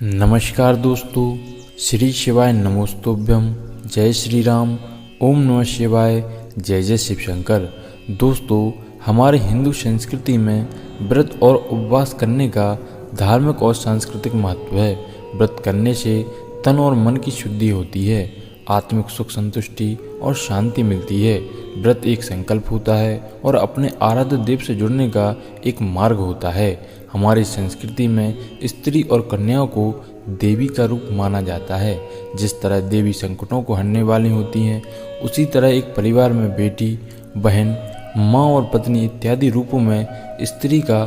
नमस्कार दोस्तों, श्री शिवाय नमोस्तुभ्यम। जय श्री राम। ओम नमः शिवाय। जय जय शिव शंकर। दोस्तों, हमारे हिंदू संस्कृति में व्रत और उपवास करने का धार्मिक और सांस्कृतिक महत्व है। व्रत करने से तन और मन की शुद्धि होती है, आत्मिक सुख संतुष्टि और शांति मिलती है। व्रत एक संकल्प होता है और अपने आराध्य देव से जुड़ने का एक मार्ग होता है। हमारी संस्कृति में स्त्री और कन्याओं को देवी का रूप माना जाता है। जिस तरह देवी संकटों को हरने वाली होती हैं, उसी तरह एक परिवार में बेटी, बहन, माँ और पत्नी इत्यादि रूपों में स्त्री का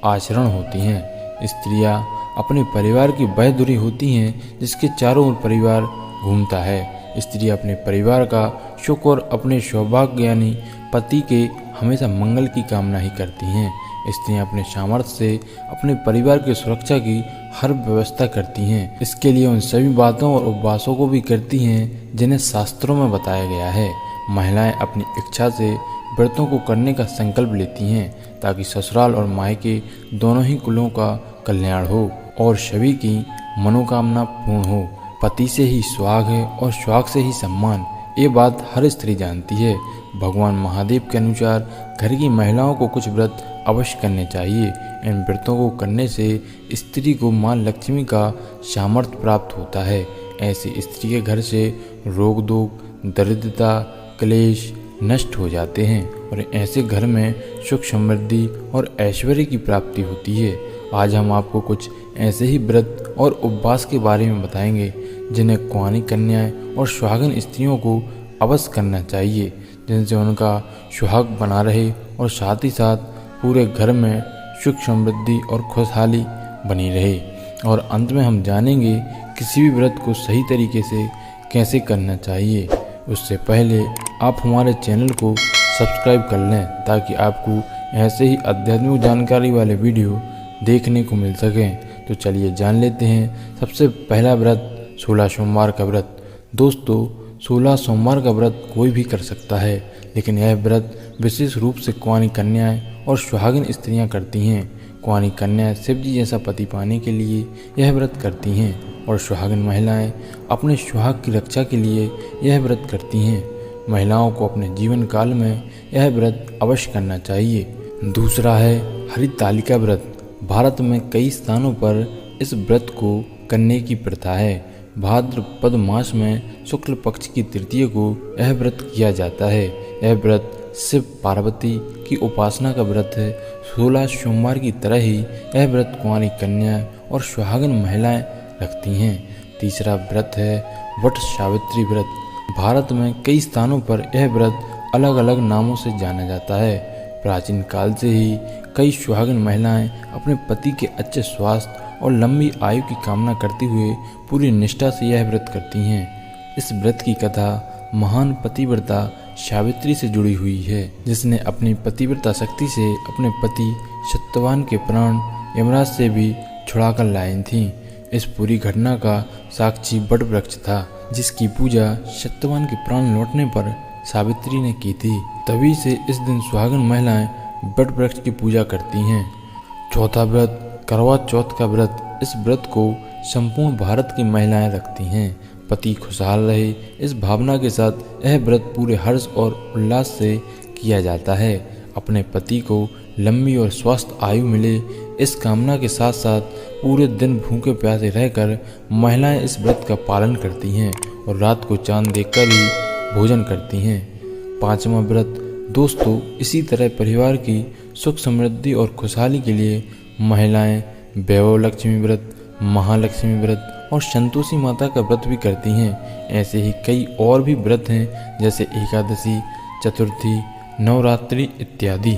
आचरण होती हैं। स्त्रियाँ अपने परिवार की वह धुरी होती हैं जिसके चारों ओर परिवार घूमता है। स्त्री अपने परिवार का सुख और अपने सौभाग्य यानी पति के हमेशा मंगल की कामना ही करती हैं। स्त्रियां अपने सामर्थ्य से अपने परिवार की सुरक्षा की हर व्यवस्था करती हैं। इसके लिए उन सभी बातों और उपवासों को भी करती हैं जिन्हें शास्त्रों में बताया गया है। महिलाएं अपनी इच्छा से व्रतों को करने का संकल्प लेती हैं ताकि ससुराल और मायके दोनों ही कुलों का कल्याण हो और सभी की मनोकामना पूर्ण हो। पति से ही सुहाग है और सुहाग से ही सम्मान, ये बात हर स्त्री जानती है। भगवान महादेव के अनुसार घर की महिलाओं को कुछ व्रत अवश्य करने चाहिए। इन व्रतों को करने से स्त्री को मां लक्ष्मी का सामर्थ्य प्राप्त होता है। ऐसी स्त्री के घर से रोग दोग, दरिद्रता, क्लेश नष्ट हो जाते हैं और ऐसे घर में सुख समृद्धि और ऐश्वर्य की प्राप्ति होती है। आज हम आपको कुछ ऐसे ही व्रत और उपवास के बारे में बताएंगे जिन्हें कुंवारी कन्याएं और सुहागिन स्त्रियों को अवश्य करना चाहिए, जिनसे उनका सुहाग बना रहे और साथ ही साथ पूरे घर में सुख समृद्धि और खुशहाली बनी रहे। और अंत में हम जानेंगे किसी भी व्रत को सही तरीके से कैसे करना चाहिए। उससे पहले आप हमारे चैनल को सब्सक्राइब कर लें ताकि आपको ऐसे ही आध्यात्मिक जानकारी वाले वीडियो देखने को मिल सकें। तो चलिए जान लेते हैं। सबसे पहला व्रत 16 सोमवार का व्रत। दोस्तों, 16 सोमवार का व्रत कोई भी कर सकता है, लेकिन यह व्रत विशेष रूप से कुंवारी कन्याएं और सुहागिन स्त्रियां करती हैं। कुंवारी कन्याएं शिव जी जैसा पति पाने के लिए यह व्रत करती हैं और सुहागिन महिलाएं अपने सुहाग की रक्षा के लिए यह व्रत करती हैं। महिलाओं को अपने जीवन काल में यह व्रत अवश्य करना चाहिए। दूसरा है हरितालिका व्रत। भारत में कई स्थानों पर इस व्रत को करने की प्रथा है। भाद्रपद मास में शुक्ल पक्ष की तृतीया को यह व्रत किया जाता है। यह व्रत शिव पार्वती की उपासना का व्रत है। 16 सोमवार की तरह ही यह व्रत कुंवारी कन्याएं और सुहागिन महिलाएं रखती हैं। तीसरा व्रत है वट सावित्री व्रत। भारत में कई स्थानों पर यह व्रत अलग अलग नामों से जाना जाता है। प्राचीन काल से ही कई सुहागिन महिलाएं अपने पति के अच्छे स्वास्थ्य और लंबी आयु की कामना करते हुए पूरी निष्ठा से यह व्रत करती हैं। इस व्रत की कथा महान पतिव्रता सावित्री से जुड़ी हुई है, जिसने अपनी पतिव्रता शक्ति से अपने पति सत्यवान के प्राण यमराज से भी छुड़ाकर लाई थीं। इस पूरी घटना का साक्षी वट वृक्ष था, जिसकी पूजा सत्यवान के प्राण लौटने पर सावित्री ने की थी। तभी से इस दिन सुहागिन महिलाएं वट वृक्ष की पूजा करती हैं। चौथा व्रत करवा चौथ का व्रत। इस व्रत को संपूर्ण भारत की महिलाएं रखती हैं। पति खुशहाल रहे, इस भावना के साथ यह व्रत पूरे हर्ष और उल्लास से किया जाता है। अपने पति को लंबी और स्वस्थ आयु मिले, इस कामना के साथ साथ पूरे दिन भूखे प्यासे रहकर महिलाएं इस व्रत का पालन करती हैं और रात को चांद देखकर ही भोजन करती हैं। पांचवा व्रत। दोस्तों, इसी तरह परिवार की सुख समृद्धि और खुशहाली के लिए महिलाएं वैभव लक्ष्मी व्रत, महालक्ष्मी व्रत और संतोषी माता का व्रत भी करती हैं। ऐसे ही कई और भी व्रत हैं, जैसे एकादशी, चतुर्थी, नवरात्रि इत्यादि।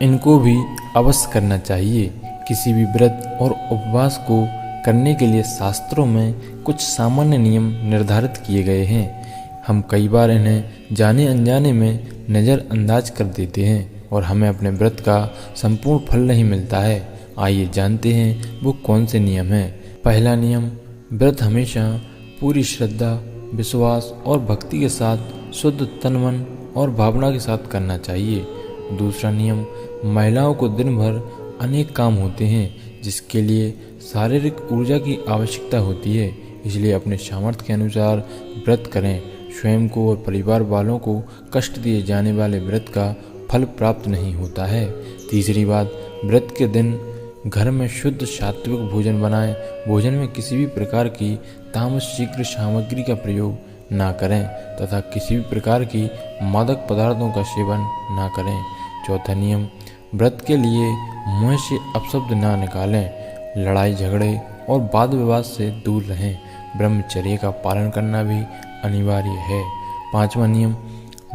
इनको भी अवश्य करना चाहिए। किसी भी व्रत और उपवास को करने के लिए शास्त्रों में कुछ सामान्य नियम निर्धारित किए गए हैं। हम कई बार इन्हें जाने अनजाने में नज़रअंदाज कर देते हैं और हमें अपने व्रत का संपूर्ण फल नहीं मिलता है। आइए जानते हैं वो कौन से नियम हैं। पहला नियम, व्रत हमेशा पूरी श्रद्धा, विश्वास और भक्ति के साथ शुद्ध तन मन और भावना के साथ करना चाहिए। दूसरा नियम, महिलाओं को दिन भर अनेक काम होते हैं, जिसके लिए शारीरिक ऊर्जा की आवश्यकता होती है, इसलिए अपने सामर्थ्य के अनुसार व्रत करें। स्वयं को और परिवार वालों को कष्ट दिए जाने वाले व्रत का फल प्राप्त नहीं होता है। तीसरी बात, व्रत के दिन घर में शुद्ध सात्विक भोजन बनाएं। भोजन में किसी भी प्रकार की तामस शीघ्र सामग्री का प्रयोग ना करें तथा किसी भी प्रकार की मादक पदार्थों का सेवन ना करें। चौथा नियम, व्रत के लिए मुंह से अपशब्द ना निकालें। लड़ाई झगड़े और वाद विवाद से दूर रहें। ब्रह्मचर्य का पालन करना भी अनिवार्य है। पांचवा नियम,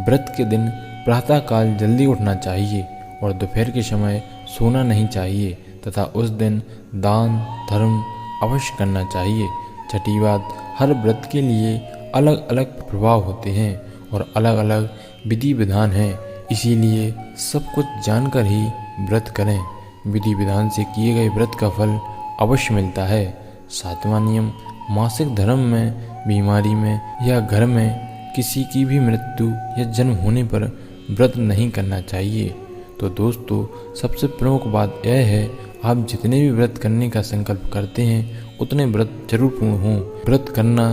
व्रत के दिन प्रातःकाल जल्दी उठना चाहिए और दोपहर के समय सोना नहीं चाहिए तथा उस दिन दान धर्म अवश्य करना चाहिए। छठी बात, हर व्रत के लिए अलग अलग प्रभाव होते हैं और अलग अलग विधि विधान हैं, इसीलिए सब कुछ जानकर ही व्रत करें। विधि विधान से किए गए व्रत का फल अवश्य मिलता है। सातवां नियम, मासिक धर्म में, बीमारी में या घर में किसी की भी मृत्यु या जन्म होने पर व्रत नहीं करना चाहिए। तो दोस्तों, सबसे प्रमुख बात यह है, आप जितने भी व्रत करने का संकल्प करते हैं उतने व्रत जरूर पूर्ण हों। व्रत करना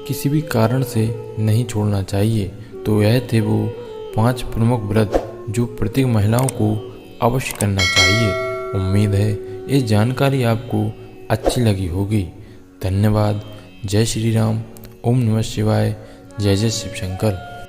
किसी भी कारण से नहीं छोड़ना चाहिए। तो यह थे वो 5 प्रमुख व्रत जो प्रत्येक महिलाओं को अवश्य करना चाहिए। उम्मीद है ये जानकारी आपको अच्छी लगी होगी। धन्यवाद। जय श्री राम। ओम नमः शिवाय। जय जय शिव शंकर।